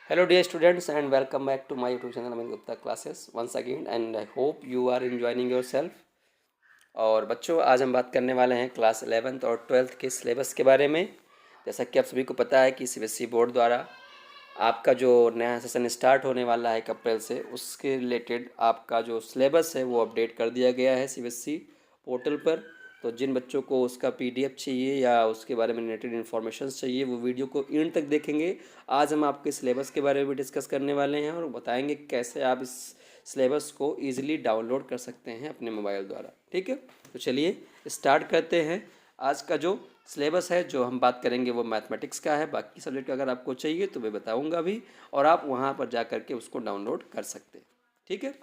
Hello dear students and welcome back to my YouTube channel Amit Gupta classes once again and I hope you are enjoying yourself। और बच्चों आज हम बात करने वाले हैं क्लास 11th और 12th के सिलेबस के बारे में। जैसा कि आप सभी को पता है कि सीबीएसई बोर्ड द्वारा आपका जो नया सेशन स्टार्ट होने वाला है अप्रैल से, उसके रिलेटेड आपका जो सिलेबस है वो अपडेट कर दिया गया है सीबीएसई पोर्टल पर। तो जिन बच्चों को उसका पीडीएफ चाहिए या उसके बारे में रिलेटेड इन्फॉर्मेशन चाहिए वो वीडियो को एंड तक देखेंगे। आज हम आपके सिलेबस के बारे में भी डिस्कस करने वाले हैं और बताएंगे कैसे आप इस सिलेबस को ईजिली डाउनलोड कर सकते हैं अपने मोबाइल द्वारा। ठीक है, तो चलिए स्टार्ट करते हैं। आज का जो सिलेबस है जो हम बात करेंगे वो मैथमेटिक्स का है। बाकी सब्जेक्ट अगर आपको चाहिए तो मैं बताऊंगा भी और आप वहाँ पर जा कर के उसको डाउनलोड कर सकते हैं। ठीक है,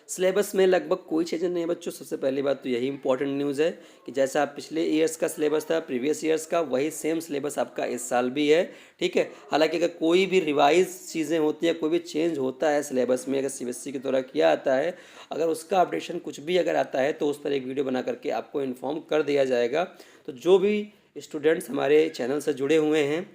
सिलेबस में लगभग कोई चेंज नहीं है बच्चों। सबसे पहली बात तो यही इंपॉर्टेंट न्यूज़ है कि जैसा आप पिछले ईयर्स का सिलेबस था, प्रीवियस ईयर्स का, वही सेम सिलेबस आपका इस साल भी है। ठीक है, हालांकि अगर कोई भी रिवाइज चीज़ें होती हैं, कोई भी चेंज होता है सिलेबस में, अगर सीबीएसई के द्वारा किया आता है, अगर उसका अपडेशन कुछ भी अगर आता है तो उस पर एक वीडियो बना करके आपको इन्फॉर्म कर दिया जाएगा। तो जो भी स्टूडेंट्स हमारे चैनल से जुड़े हुए हैं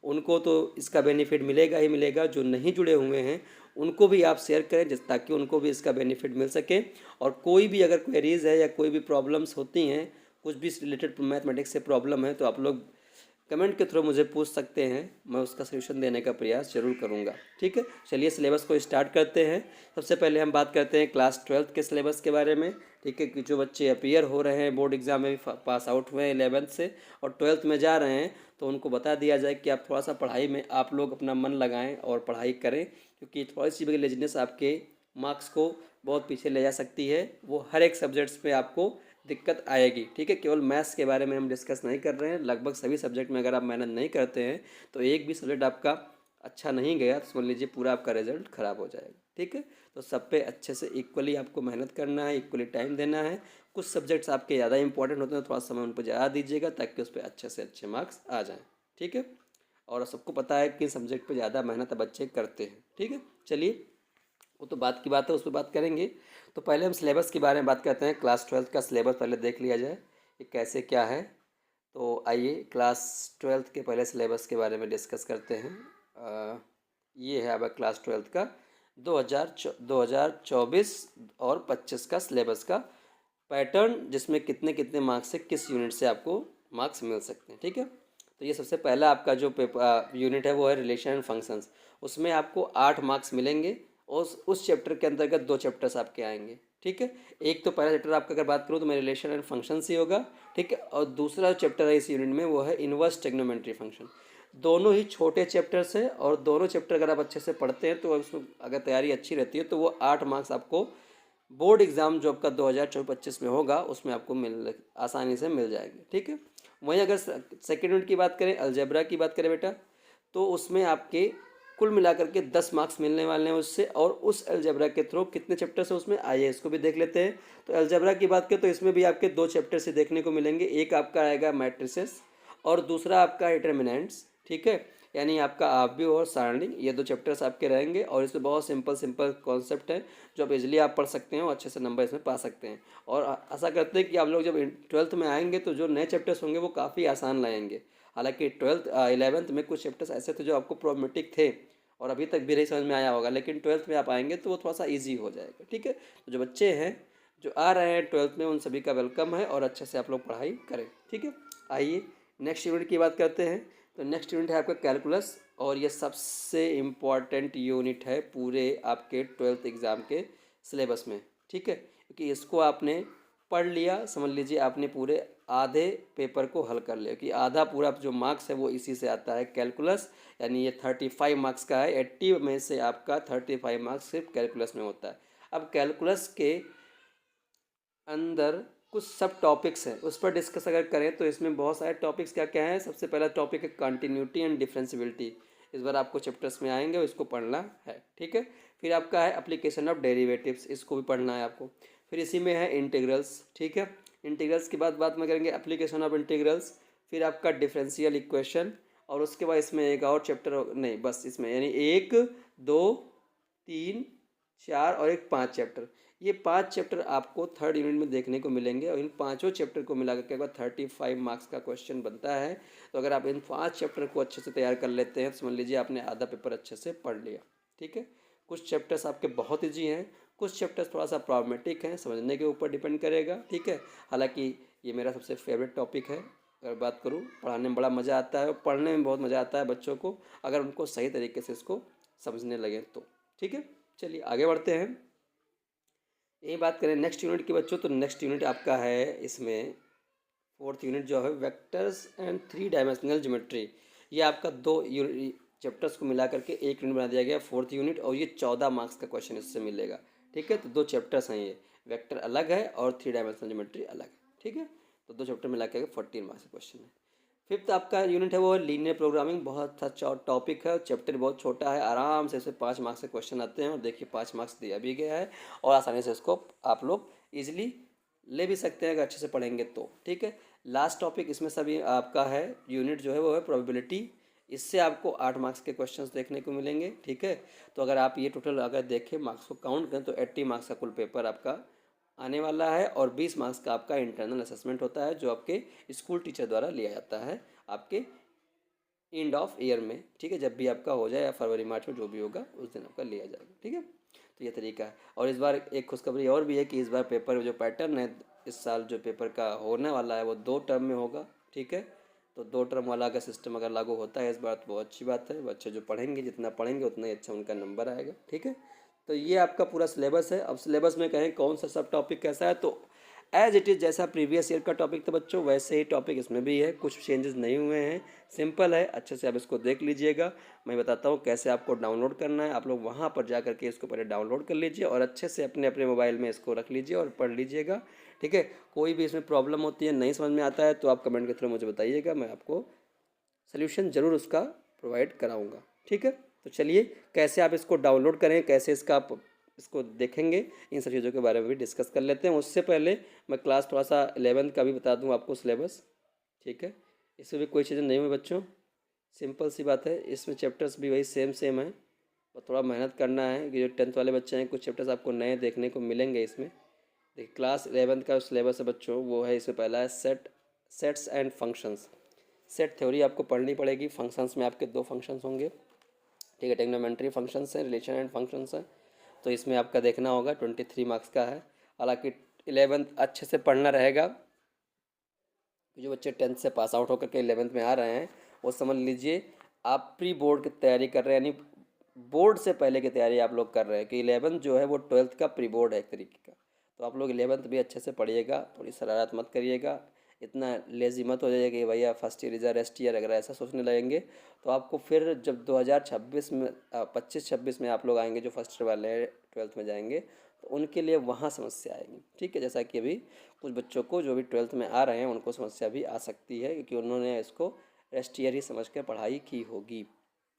उनको तो इसका बेनिफिट मिलेगा ही मिलेगा। जो नहीं जुड़े हुए हैं उनको भी आप शेयर करें ताकि उनको भी इसका बेनिफिट मिल सके। और कोई भी अगर क्वेरीज है या कोई भी प्रॉब्लम्स होती हैं, कुछ भी रिलेटेड मैथमेटिक्स से प्रॉब्लम है, तो आप लोग कमेंट के थ्रू मुझे पूछ सकते हैं, मैं उसका सलूशन देने का प्रयास जरूर करूंगा। ठीक है, चलिए सिलेबस को स्टार्ट करते हैं। सबसे पहले हम बात करते हैं क्लास 12th के सिलेबस के बारे में। ठीक है, कि जो बच्चे अपीयर हो रहे हैं बोर्ड एग्ज़ाम में भी पास आउट हुए हैं 11th से और 12th में जा रहे हैं, तो उनको बता दिया जाए कि आप थोड़ा सा पढ़ाई में आप लोग अपना मन लगाएं और पढ़ाई करें, क्योंकि थोड़ी सी भी लेजीनेस आपके मार्क्स को बहुत पीछे ले जा सकती है। वो हर एक सब्जेक्ट्स पे आपको दिक्कत आएगी। ठीक है, केवल मैथ्स के बारे में हम डिस्कस नहीं कर रहे हैं, लगभग सभी सब्जेक्ट में अगर आप मेहनत नहीं करते हैं तो एक भी सब्जेक्ट आपका अच्छा नहीं गया तो समझ लीजिए पूरा आपका रिजल्ट ख़राब हो जाएगा। ठीक है, तो सब पे अच्छे से इक्वली आपको मेहनत करना है, इक्वली टाइम देना है। कुछ सब्जेक्ट्स आपके ज़्यादा इंपॉर्टेंट होते हैं, थोड़ा समय उन पर ज़्यादा दीजिएगा ताकि उस पर अच्छे से अच्छे मार्क्स आ जाएँ। ठीक है, और सबको पता है कि सब्जेक्ट पे ज़्यादा मेहनत बच्चे करते हैं। ठीक है, चलिए वो तो बात की बात है, उस पर बात करेंगे। तो पहले हम सिलेबस के बारे में बात करते हैं। क्लास 12th का सिलेबस पहले देख लिया जाए कि कैसे क्या है। तो आइए क्लास 12th के पहले सिलेबस के बारे में डिस्कस करते हैं। ये है अब क्लास 12th का 2024 और 25 का सिलेबस का पैटर्न, जिसमें कितने कितने मार्क्स से किस यूनिट से आपको मार्क्स मिल सकते हैं। ठीक है, तो ये सबसे पहला आपका जो पेपर यूनिट है वो है रिलेशन एंड फंक्शंस। उसमें आपको 8 मार्क्स मिलेंगे और उस चैप्टर के अंतर्गत 2 चैप्टर्स आपके आएंगे। ठीक है, एक तो पहला चैप्टर आपका अगर बात करूँ तो मैं रिलेशन एंड फंक्शंस ही होगा। ठीक है, और दूसरा चैप्टर है इस यूनिट में वो है इनवर्स ट्रिग्नोमेट्री फंक्शन। दोनों ही छोटे चैप्टर्स हैं और दोनों चैप्टर अगर आप अच्छे से पढ़ते हैं तो उसमें अगर तैयारी अच्छी रहती है तो वो 8 मार्क्स आपको बोर्ड एग्ज़ाम जो आपका 2024-25 में होगा उसमें आपको आसानी से मिल जाएगी। ठीक है, वहीं अगर सेकेंड यूनिट की बात करें, अलजेब्रा की बात करें बेटा, तो उसमें आपके कुल मिलाकर के 10 मार्क्स मिलने वाले हैं उससे। और उस अलजेब्रा के थ्रू कितने चैप्टर्स है उसमें, आइए इसको भी देख लेते हैं। तो अलजेब्रा की बात करें तो इसमें भी आपके 2 चैप्टर से देखने को मिलेंगे। एक आपका आएगा मैट्रिसेस और दूसरा आपका डिटरमिनेंट्स। ठीक है, यानी आपका आव्यूह और सारणी, ये 2 चैप्टर्स आपके रहेंगे। और इसमें बहुत सिंपल सिंपल कॉन्सेप्ट है जो आप इजीली आप पढ़ सकते हैं और अच्छे से नंबर इसमें पा सकते हैं। और आशा करते हैं कि आप लोग जब 12th में आएंगे तो जो नए चैप्टर्स होंगे वो काफ़ी आसान लाएंगे। हालांकि 11th में कुछ चैप्टर्स ऐसे थे जो आपको प्रॉब्लमेटिक थे और अभी तक भी नहीं समझ में आया होगा, लेकिन 12th में आप आएंगे तो वो थोड़ा सा ईजी हो जाएगा। ठीक है, तो जो बच्चे हैं जो आ रहे हैं 12th में उन सभी का वेलकम है और अच्छे से आप लोग पढ़ाई करें। ठीक है, आइए नेक्स्ट यूनिट की बात करते हैं। तो नेक्स्ट यूनिट है आपका कैलकुलस और ये सबसे इम्पॉर्टेंट यूनिट है पूरे आपके 12th एग्ज़ाम के सिलेबस में। ठीक है, क्योंकि इसको आपने पढ़ लिया, समझ लीजिए आपने पूरे आधे पेपर को हल कर लिया कि आधा पूरा जो मार्क्स है वो इसी से आता है कैलकुलस। यानी ये 35 मार्क्स का है, 80 में से आपका 35 मार्क्स सिर्फ कैलकुलस में होता है। अब कैलकुलस के अंदर कुछ सब टॉपिक्स हैं, उस पर डिस्कस अगर करें तो इसमें बहुत सारे टॉपिक्स क्या क्या हैं। सबसे पहला टॉपिक है कंटिन्यूटी एंड डिफरेंशियबिलिटी। इस बार आपको चैप्टर्स में आएंगे और इसको पढ़ना है। ठीक है, फिर आपका है एप्लीकेशन ऑफ डेरिवेटिव्स, इसको भी पढ़ना है आपको। फिर इसी में है इंटीग्रल्स। ठीक है, इंटीग्रल्स की बात में करेंगे एप्लीकेशन ऑफ इंटीग्रल्स। फिर आपका डिफरेंशियल इक्वेशन और उसके बाद इसमें एक और चैप्टर नहीं, बस इसमें यानी 1 2 3 4 और एक 5 चैप्टर, ये 5 चैप्टर आपको थर्ड यूनिट में देखने को मिलेंगे और इन पांचों चैप्टर को मिला के बाद 35 मार्क्स का क्वेश्चन बनता है। तो अगर आप इन 5 चैप्टर को अच्छे से तैयार कर लेते हैं तो समझ लीजिए आपने आधा पेपर अच्छे से पढ़ लिया। ठीक है, कुछ चैप्टर्स आपके बहुत ईजी हैं, कुछ चैप्टर्स थोड़ा सा प्रॉब्लमेटिक हैं, समझने के ऊपर डिपेंड करेगा। ठीक है, हालांकि ये मेरा सबसे फेवरेट टॉपिक है। अगर बात करूँ, पढ़ाने में बड़ा मज़ा आता है और पढ़ने में बहुत मज़ा आता है बच्चों को, अगर उनको सही तरीके से इसको समझने लगे तो। ठीक है, चलिए आगे बढ़ते हैं। ये बात करें नेक्स्ट यूनिट की बच्चों, तो नेक्स्ट यूनिट आपका है इसमें फोर्थ यूनिट जो है वेक्टर्स एंड 3 डायमेंशनल ज्योमेट्री। ये आपका दो चैप्टर्स को मिला करके एक यूनिट बना दिया गया फोर्थ यूनिट, और ये 14 मार्क्स का क्वेश्चन इससे मिलेगा। ठीक है, तो दो चैप्टर्स हैं, ये वेक्टर अलग है और 3 डायमेंशनल ज्योमेट्री अलग है। ठीक है, तो दो चैप्टर मिला के 14 मार्क्स का क्वेश्चन है। फिफ्थ आपका यूनिट है वो लीनियर प्रोग्रामिंग, बहुत अच्छा टॉपिक है, चैप्टर बहुत छोटा है, आराम से इससे 5 मार्क्स के क्वेश्चन आते हैं और देखिए 5 मार्क्स दिया भी गया है और आसानी से इसको आप लोग ईजिली ले भी सकते हैं अगर अच्छे से पढ़ेंगे तो। ठीक है, लास्ट टॉपिक इसमें सभी आपका है यूनिट जो है वो है प्रोबेबिलिटी। इससे आपको 8 मार्क्स के क्वेश्चंस देखने को मिलेंगे। ठीक है, तो अगर आप ये टोटल अगर देखें मार्क्स को काउंट करें तो 80 मार्क्स का कुल पेपर आपका आने वाला है और 20 मार्क्स का आपका इंटरनल असेसमेंट होता है जो आपके स्कूल टीचर द्वारा लिया जाता है आपके एंड ऑफ ईयर में। ठीक है, जब भी आपका हो जाए या फरवरी मार्च में जो भी होगा उस दिन आपका लिया जाएगा। ठीक है, तो ये तरीका है। और इस बार एक खुशखबरी और भी है कि इस बार पेपर जो पैटर्न है इस साल जो पेपर का होने वाला है वो 2 टर्म में होगा। ठीक है, तो 2 टर्म वाला का सिस्टम अगर लागू होता है इस बार तो बहुत अच्छी बात है। बच्चे जो पढ़ेंगे जितना पढ़ेंगे उतना ही अच्छा उनका नंबर आएगा। ठीक है, तो ये आपका पूरा सिलेबस है। अब सिलेबस में कहें कौन सा सब टॉपिक कैसा है, तो एज इट इज़ जैसा प्रीवियस ईयर का टॉपिक था बच्चों वैसे ही टॉपिक इसमें भी है, कुछ चेंजेस नहीं हुए हैं, सिंपल है। अच्छे से आप इसको देख लीजिएगा, मैं बताता हूँ कैसे आपको डाउनलोड करना है। आप लोग वहाँ पर जा करके इसको पहले डाउनलोड कर लीजिए और अच्छे से अपने अपने मोबाइल में इसको रख लीजिए और पढ़ लीजिएगा। ठीक है, कोई भी इसमें प्रॉब्लम होती है नहीं समझ में आता है तो आप कमेंट के थ्रू मुझे बताइएगा, मैं आपको सोल्यूशन ज़रूर उसका प्रोवाइड कराऊँगा। ठीक है, तो चलिए कैसे आप इसको डाउनलोड करें, कैसे इसका आप इसको देखेंगे, इन सब चीज़ों के बारे में भी डिस्कस कर लेते हैं। उससे पहले मैं क्लास थोड़ा सा 11th का भी बता दूं आपको सिलेबस। ठीक है, इसमें भी कोई चीज़ें नहीं हुई बच्चों, सिंपल सी बात है। इसमें चैप्टर्स भी वही सेम है और थोड़ा मेहनत करना है कि जो 10th वाले बच्चे हैं कुछ चैप्टर्स आपको नए देखने को मिलेंगे इसमें। देखिए क्लास 11th का सिलेबस है बच्चों वो है, इसमें पहला है sets and functions. Set theory आपको पढ़नी पड़ेगी, फंक्शंस में आपके 2 फंक्शंस होंगे। ठीक है, ट्रिग्नोमेट्री फंक्शंस हैं, रिलेशन एंड फंक्शंस हैं, तो इसमें आपका देखना होगा 23 मार्क्स का है। हालांकि 11th अच्छे से पढ़ना रहेगा, जो बच्चे 10th से पास आउट होकर के 11th में आ रहे हैं वो समझ लीजिए आप प्री बोर्ड की तैयारी कर रहे हैं, यानी बोर्ड से पहले की तैयारी आप लोग कर रहे हैं कि 11th जो है वो 12th का प्री बोर्ड है एक तरीके का। तो आप लोग 11th भी अच्छे से पढ़िएगा, थोड़ी शरारत मत करिएगा, इतना लेजी मत हो जाइएगा कि भैया first year is a rest year, अगर ऐसा सोचने लगेंगे तो आपको फिर जब 2026 में 25-26 में आप लोग आएंगे जो फर्स्ट ईयर वाले 12th में जाएंगे तो उनके लिए वहाँ समस्या आएगी। ठीक है, जैसा कि अभी कुछ बच्चों को जो भी 12th में आ रहे हैं उनको समस्या भी आ सकती है क्योंकि उन्होंने इसको रेस्ट ईयर ही समझ कर पढ़ाई की होगी।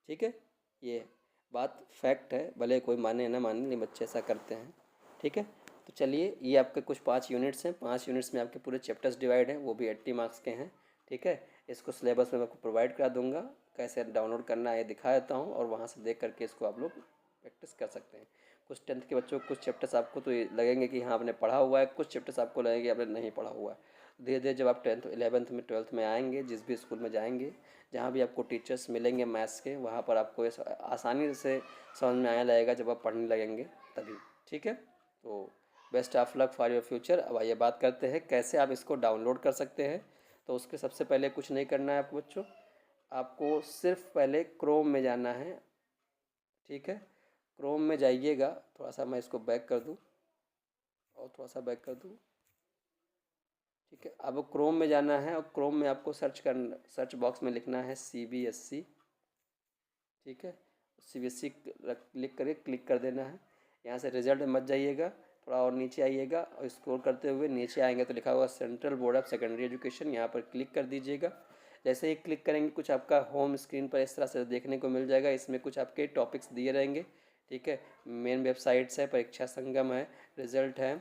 ठीक है, ये बात फैक्ट है, भले कोई माने ना माने, नहीं बच्चे ऐसा करते हैं। ठीक है, तो चलिए ये आपके कुछ 5 यूनिट्स हैं, 5 यूनिट्स में आपके पूरे चैप्टर्स डिवाइड हैं, वो भी 80 मार्क्स के हैं। ठीक है, इसको सिलेबस में मैं आपको प्रोवाइड करा दूंगा, कैसे डाउनलोड करना है दिखा देता हूँ और वहाँ से देख करके इसको आप लोग प्रैक्टिस कर सकते हैं। कुछ 10th के बच्चों को कुछ चैप्टर्स आपको तो लगेंगे कि हाँ आपने पढ़ा हुआ है, कुछ चैप्टर्स आपको लगेंगे आपने नहीं पढ़ा हुआ है। धीरे धीरे जब आप 10th 11th में 12th में आएंगे, जिस भी स्कूल में जाएंगे, जहाँ भी आपको टीचर्स मिलेंगे मैथ्स के, वहाँ पर आपको ये आसानी से समझ में आने लगेगा जब आप पढ़ने लगेंगे तभी। ठीक है, तो best of luck for your future. अब आइए बात करते हैं कैसे आप इसको डाउनलोड कर सकते हैं। तो उसके सबसे पहले कुछ नहीं करना है आपको बच्चों, आपको सिर्फ पहले क्रोम में जाना है। ठीक है, क्रोम में जाइएगा, थोड़ा सा मैं इसको बैक कर दूं और थोड़ा सा बैक कर दूं। ठीक है, अब क्रोम में जाना है और क्रोम में आपको सर्च बॉक्स में लिखना है CBSE। ठीक है, CBSE क्लिक कर देना है। यहाँ से रिजल्ट में मत जाइएगा, थोड़ा और नीचे आइएगा और स्क्रॉल करते हुए नीचे आएंगे तो लिखा हुआ central board of secondary education, यहाँ पर क्लिक कर दीजिएगा। जैसे ही क्लिक करेंगे कुछ आपका होम स्क्रीन पर इस तरह से देखने को मिल जाएगा, इसमें कुछ आपके टॉपिक्स दिए रहेंगे। ठीक है, मेन वेबसाइट्स है, परीक्षा संगम है, रिजल्ट है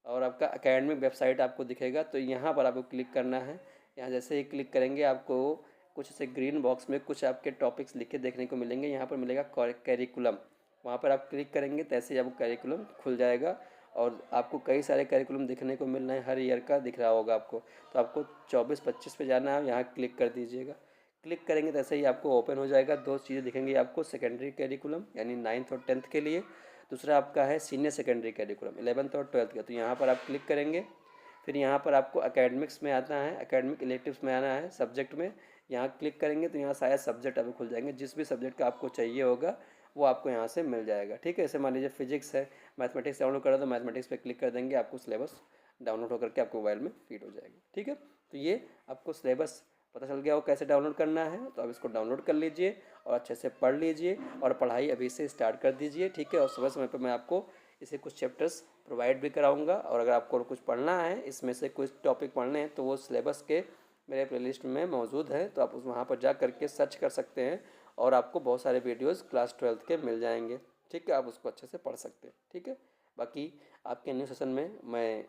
और आपका एकेडमिक वेबसाइट आपको दिखेगा, तो यहाँ पर आपको क्लिक करना है। यहाँ जैसे ही क्लिक करेंगे आपको कुछ ऐसे ग्रीन बॉक्स में कुछ आपके टॉपिक्स लिखे देखने को मिलेंगे, यहाँ पर मिलेगा कैरिकुलम, वहाँ पर आप क्लिक करेंगे तो ऐसे ही आपको कैरिकुलम खुल जाएगा और आपको कई सारे करिकुलम दिखने को मिल रहे हैं, हर ईयर का दिख रहा होगा आपको। तो आपको 24-25 पे जाना है, यहाँ क्लिक कर दीजिएगा। क्लिक करेंगे तो ऐसे ही आपको ओपन हो जाएगा। दो चीज़ें दिखेंगी आपको, सेकेंडरी करिकुलम यानी 9th और 10th के लिए, दूसरा आपका है सीनियर सेकेंडरी करिकुलम 11th और 12th का। तो यहाँ पर आप क्लिक करेंगे, फिर यहाँ पर आपको एकेडमिक्स में आना है, एकेडमिक इलेक्टिव्स में आना है, सब्जेक्ट में यहाँ क्लिक करेंगे तो यहाँ सारे सब्जेक्ट आपको खुल जाएंगे। जिस भी सब्जेक्ट का आपको चाहिए होगा वो आपको यहाँ से मिल जाएगा। ठीक है, जैसे मान लीजिए फिजिक्स है, मैथमेटिक्स डाउनलोड करा तो मैथमेटिक्स पे क्लिक कर देंगे, आपको सिलेबस डाउनलोड होकर के आपको मोबाइल में फीड हो जाएगी। ठीक है, तो ये आपको सिलेबस पता चल गया हो कैसे डाउनलोड करना है। तो आप इसको डाउनलोड कर लीजिए और अच्छे से पढ़ लीजिए और पढ़ाई अभी से स्टार्ट कर दीजिए। ठीक है, और समय समय पर मैं आपको इसे कुछ चैप्टर्स प्रोवाइड भी कराऊंगा। और अगर आपको कुछ पढ़ना है, इसमें से कुछ टॉपिक पढ़ने हैं, तो वो सिलेबस के मेरे प्लेलिस्ट में मौजूद है, तो आप उस वहाँ पर जा करके सर्च कर सकते हैं और आपको बहुत सारे वीडियोस क्लास 12th के मिल जाएंगे। ठीक है, आप उसको अच्छे से पढ़ सकते हैं। ठीक है, बाकी आपके न्यू सेशन में मैं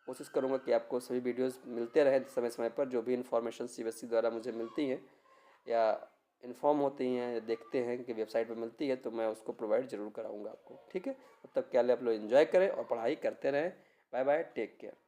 कोशिश करूँगा कि आपको सभी वीडियोस मिलते रहे समय समय पर। जो भी इन्फॉर्मेशन CBSE द्वारा मुझे मिलती हैं या इन्फॉर्म होती हैं या देखते हैं कि वेबसाइट पर मिलती है, तो मैं उसको प्रोवाइड ज़रूर कराऊँगा आपको। ठीक है, तब तक क्या आप लोग एंजॉय करें और पढ़ाई करते रहें। Bye bye, take care.